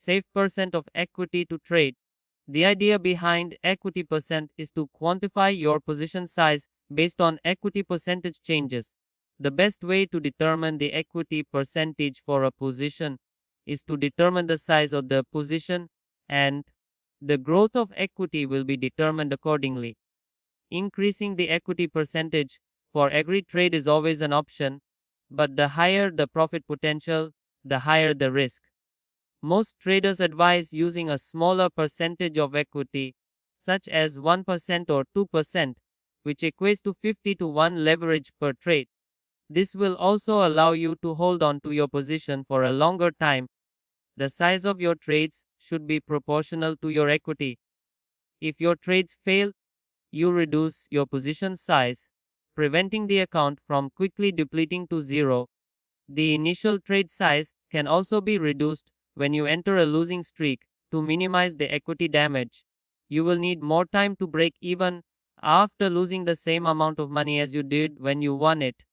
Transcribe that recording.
save percent of equity to trade. The idea behind equity percent is to quantify your position size based on equity percentage changes. The best way to determine the equity percentage for a position is to determine the size of the position, and the growth of equity will be determined accordingly. Increasing the equity percentage for every trade is always an option, but the higher the profit potential, the higher the risk. Most traders advise using a smaller percentage of equity, such as 1% or 2%, which equates to 50 to 1 leverage per trade. This will also allow you to hold on to your position for a longer time. The size of your trades should be proportional to your equity. If your trades fail, you reduce your position size, preventing the account from quickly depleting to zero. The initial trade size can also be reduced when you enter a losing streak to minimize the equity damage. You will need more time to break even after losing the same amount of money as you did when you won it.